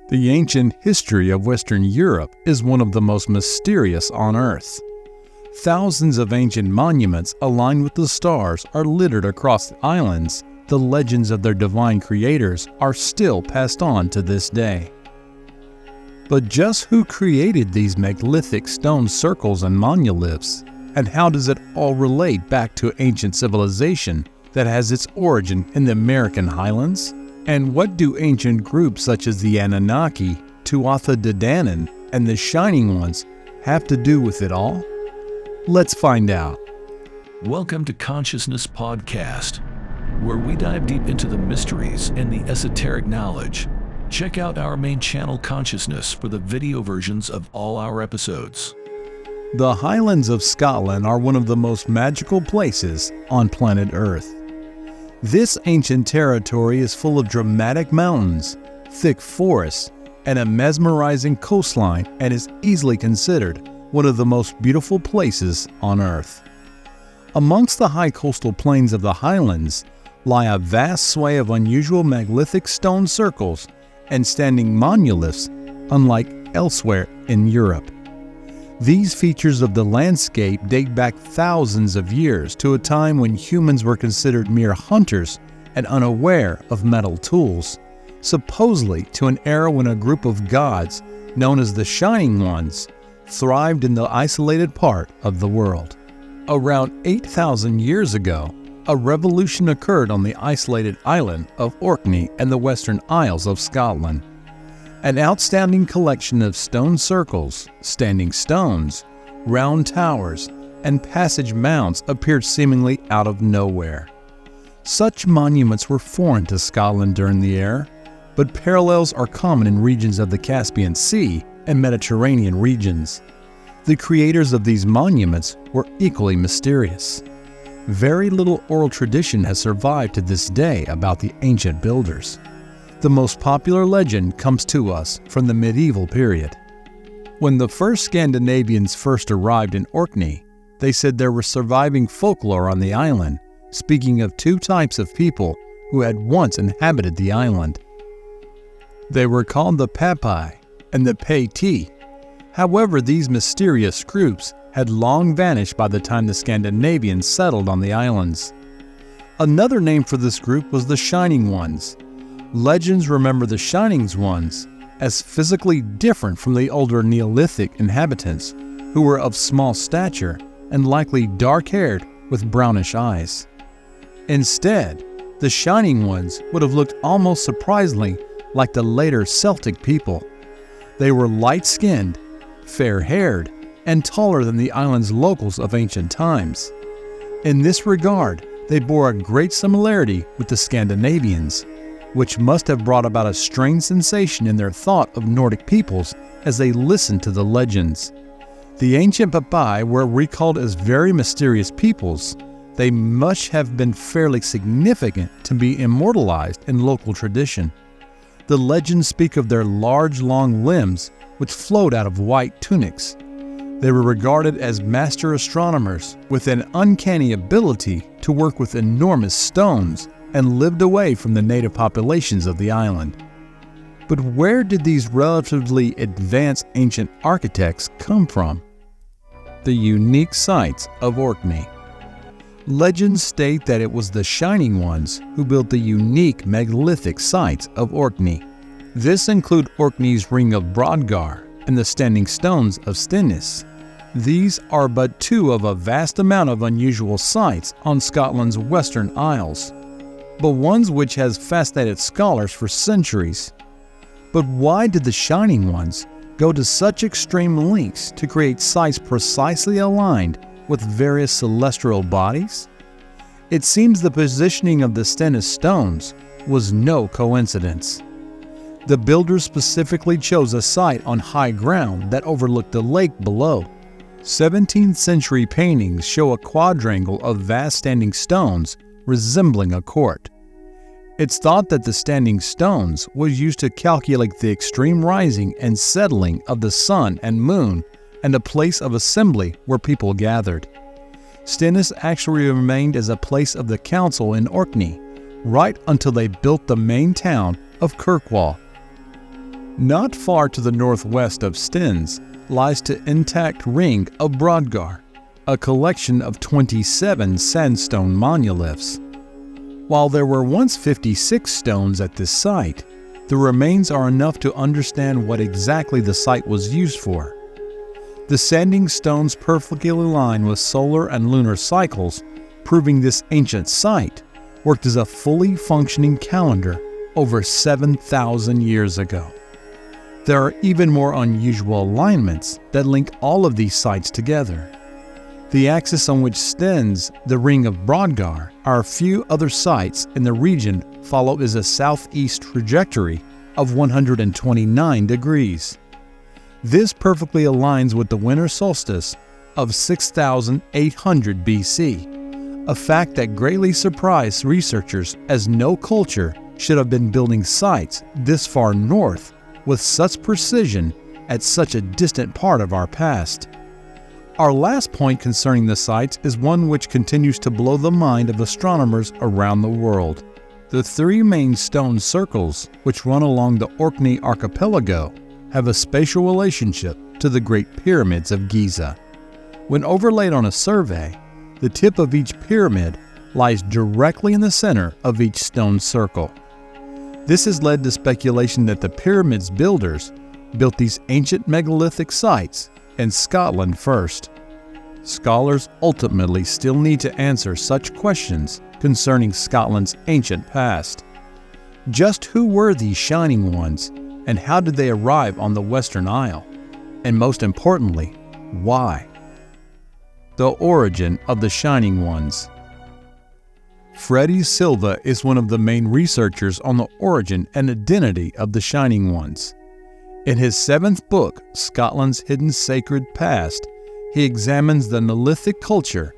The ancient history of Western Europe is one of the most mysterious on Earth. Thousands of ancient monuments aligned with the stars are littered across the islands. The legends of their divine creators are still passed on to this day. But just who created these megalithic stone circles and monoliths? And how does it all relate back to ancient civilization that has its origin in the American Highlands? And what do ancient groups such as the Annunaki, Tuatha De Dannan, and the Shining Ones have to do with it all? Let's find out. Welcome to Consciousness Podcast, where we dive deep into the mysteries and the esoteric knowledge. Check out our main channel, Consciousness, for the video versions of all our episodes. The Highlands of Scotland are one of the most magical places on planet Earth. This ancient territory is full of dramatic mountains, thick forests, and a mesmerizing coastline, and is easily considered one of the most beautiful places on Earth. Amongst the high coastal plains of the Highlands lie a vast sway of unusual megalithic stone circles and standing monoliths unlike elsewhere in Europe. These features of the landscape date back thousands of years to a time when humans were considered mere hunters and unaware of metal tools, supposedly to an era when a group of gods, known as the Shining Ones, thrived in the isolated part of the world. Around 8,000 years ago, a revolution occurred on the isolated island of Orkney and the Western Isles of Scotland. An outstanding collection of stone circles, standing stones, round towers, and passage mounds appeared seemingly out of nowhere. Such monuments were foreign to Scotland during the era, but parallels are common in regions of the Caspian Sea and Mediterranean regions. The creators of these monuments were equally mysterious. Very little oral tradition has survived to this day about the ancient builders. The most popular legend comes to us from the medieval period. When the first Scandinavians first arrived in Orkney, they said there was surviving folklore on the island, speaking of two types of people who had once inhabited the island. They were called the Papai and the Paiti. However, these mysterious groups had long vanished by the time the Scandinavians settled on the islands. Another name for this group was the Shining Ones. Legends remember the Shining Ones as physically different from the older Neolithic inhabitants, who were of small stature and likely dark-haired with brownish eyes. Instead, the Shining Ones would have looked almost surprisingly like the later Celtic people. They were light-skinned, fair-haired, and taller than the island's locals of ancient times. In this regard, they bore a great similarity with the Scandinavians, which must have brought about a strange sensation in their thought of Nordic peoples as they listened to the legends. The ancient Papai were recalled as very mysterious peoples. They must have been fairly significant to be immortalized in local tradition. The legends speak of their large, long limbs, which flowed out of white tunics. They were regarded as master astronomers with an uncanny ability to work with enormous stones, and lived away from the native populations of the island. But where did these relatively advanced ancient architects come from? The unique sites of Orkney. Legends state that it was the Shining Ones who built the unique megalithic sites of Orkney. This include Orkney's Ring of Brodgar and the Standing Stones of Stinnes. These are but two of a vast amount of unusual sites on Scotland's Western Isles, but ones which has fascinated scholars for centuries. But why did the Shining Ones go to such extreme lengths to create sites precisely aligned with various celestial bodies? It seems the positioning of the Stinnes stones was no coincidence. The builders specifically chose a site on high ground that overlooked the lake below. 17th century paintings show a quadrangle of vast standing stones resembling a court. It's thought that the standing stones was used to calculate the extreme rising and settling of the sun and moon, and a place of assembly where people gathered. Stinnes actually remained as a place of the council in Orkney, right until they built the main town of Kirkwall. Not far to the northwest of Stens lies the intact ring of Brodgar, a collection of 27 sandstone monoliths. While there were once 56 stones at this site, the remains are enough to understand what exactly the site was used for. The sanding stones perfectly align with solar and lunar cycles, proving this ancient site worked as a fully functioning calendar over 7,000 years ago. There are even more unusual alignments that link all of these sites together. The axis on which stands the Ring of Brodgar, a few other sites in the region follow is a southeast trajectory of 129 degrees. This perfectly aligns with the winter solstice of 6,800 BC, a fact that greatly surprised researchers as no culture should have been building sites this far north with such precision at such a distant part of our past. Our last point concerning the sites is one which continues to blow the mind of astronomers around the world. The three main stone circles which run along the Orkney archipelago have a spatial relationship to the Great Pyramids of Giza. When overlaid on a survey, the tip of each pyramid lies directly in the center of each stone circle. This has led to speculation that the pyramids builders built these ancient megalithic sites in Scotland first. Scholars ultimately still need to answer such questions concerning Scotland's ancient past. Just who were these Shining Ones, and how did they arrive on the Western Isle? And most importantly, why? The origin of the Shining Ones. Freddie Silva is one of the main researchers on the origin and identity of the Shining Ones. In his 7th book, Scotland's Hidden Sacred Past, he examines the Neolithic culture,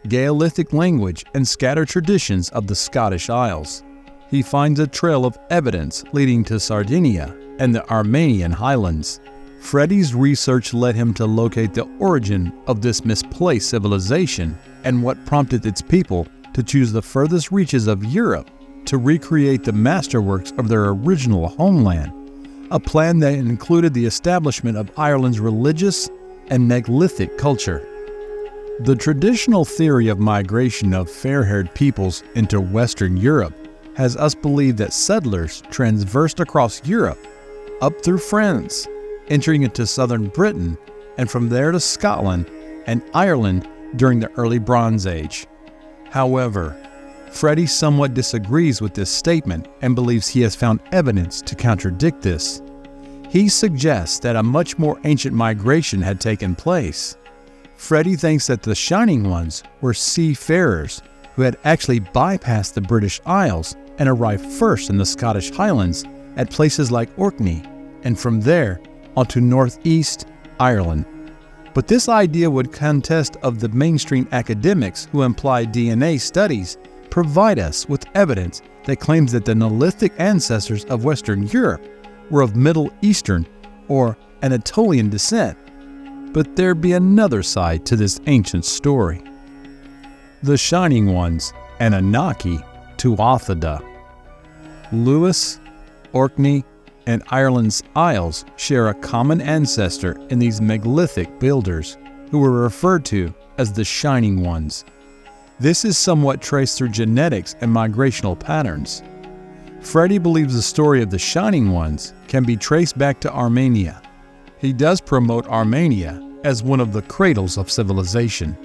Gaelic language, and scattered traditions of the Scottish Isles. He finds a trail of evidence leading to Sardinia and the Armenian Highlands. Freddie's research led him to locate the origin of this misplaced civilization and what prompted its people to choose the furthest reaches of Europe to recreate the masterworks of their original homeland, a plan that included the establishment of Ireland's religious and megalithic culture. The traditional theory of migration of fair-haired peoples into Western Europe has us believe that settlers transversed across Europe, up through France, entering into southern Britain, and from there to Scotland and Ireland during the early Bronze Age. However, Freddie somewhat disagrees with this statement and believes he has found evidence to contradict this. He suggests that a much more ancient migration had taken place. Freddie thinks that the Shining Ones were seafarers who had actually bypassed the British Isles and arrived first in the Scottish Highlands at places like Orkney, and from there onto northeast Ireland. But this idea would contest of the mainstream academics who imply DNA studies provide us with evidence that claims that the Neolithic ancestors of Western Europe were of Middle Eastern or Anatolian descent. But there be another side to this ancient story. The Shining Ones, Annunaki, Tuatha De. Lewis, Orkney, and Ireland's Isles share a common ancestor in these megalithic builders, who were referred to as the Shining Ones. This is somewhat traced through genetics and migrational patterns. Freddie believes the story of the Shining Ones can be traced back to Armenia. He does promote Armenia as one of the cradles of civilization.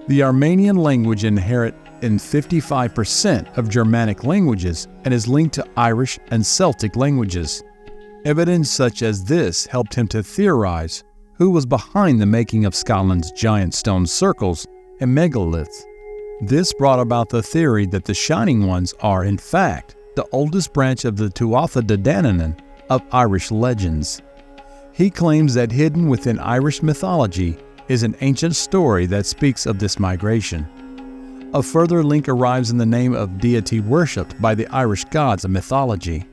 The Armenian language inherits in 55% of Germanic languages and is linked to Irish and Celtic languages. Evidence such as this helped him to theorize who was behind the making of Scotland's giant stone circles and megaliths. This brought about the theory that the Shining Ones are, in fact, the oldest branch of the Tuatha De Dannan of Irish legends. He claims that hidden within Irish mythology is an ancient story that speaks of this migration. A further link arrives in the name of deity worshipped by the Irish gods of mythology.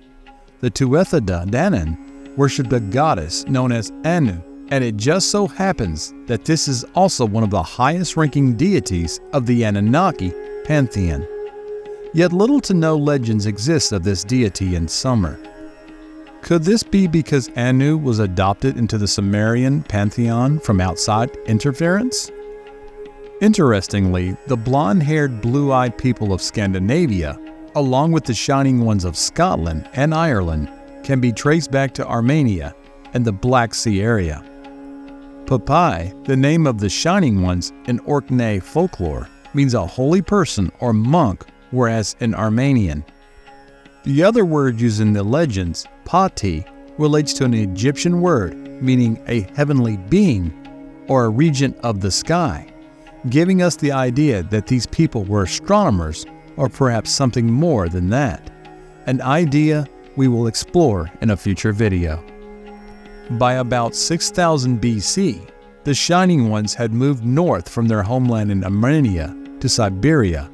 The Tuatha De Dannan worshipped a goddess known as Anu, and it just so happens that this is also one of the highest-ranking deities of the Annunaki pantheon. Yet little to no legends exist of this deity in summer. Could this be because Anu was adopted into the Sumerian pantheon from outside interference? Interestingly, the blonde-haired, blue-eyed people of Scandinavia, along with the shining ones of Scotland and Ireland, can be traced back to Armenia and the Black Sea area. Papai, the name of the shining ones in Orkney folklore, means a holy person or monk, whereas in Armenian. The other word used in the legends, Pati, relates to an Egyptian word meaning a heavenly being or a regent of the sky, giving us the idea that these people were astronomers or perhaps something more than that, an idea we will explore in a future video. By about 6000 BC, the Shining Ones had moved north from their homeland in Armenia to Siberia,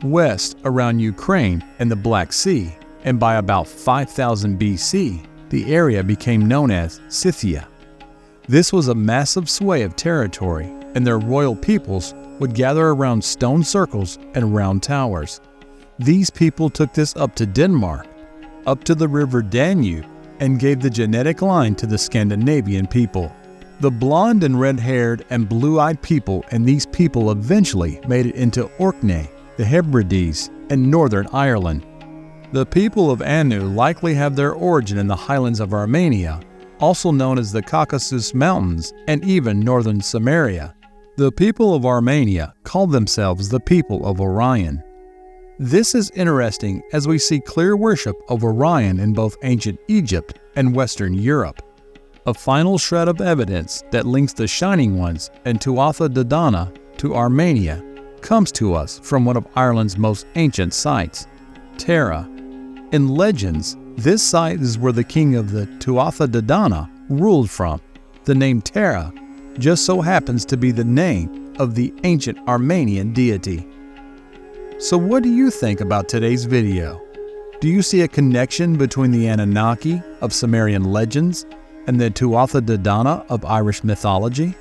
west around Ukraine and the Black Sea, and by about 5000 BC, the area became known as Scythia. This was a massive sway of territory, and their royal peoples would gather around stone circles and round towers. These people took this up to Denmark, up to the river Danube, and gave the genetic line to the Scandinavian people. The blonde and red-haired and blue-eyed people and these people eventually made it into Orkney, the Hebrides, and Northern Ireland. The people of Anu likely have their origin in the Highlands of Armenia, also known as the Caucasus Mountains, and even northern Samaria. The people of Armenia called themselves the people of Orion. This is interesting as we see clear worship of Orion in both ancient Egypt and Western Europe. A final shred of evidence that links the Shining Ones and Tuatha De Dannan to Armenia comes to us from one of Ireland's most ancient sites, Tara. In legends, this site is where the king of the Tuatha De Dannan ruled from. The name Tara just so happens to be the name of the ancient Armenian deity. So what do you think about today's video? Do you see a connection between the Annunaki of Sumerian legends and the Tuatha De Dannan of Irish mythology?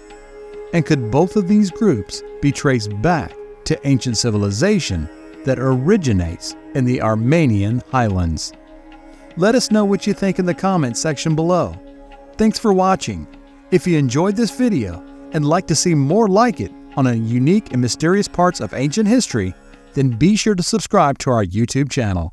And could both of these groups be traced back to ancient civilization that originates in the Armenian Highlands? Let us know what you think in the comments section below. Thanks for watching. If you enjoyed this video and like to see more like it on a unique and mysterious parts of ancient history, then be sure to subscribe to our YouTube channel.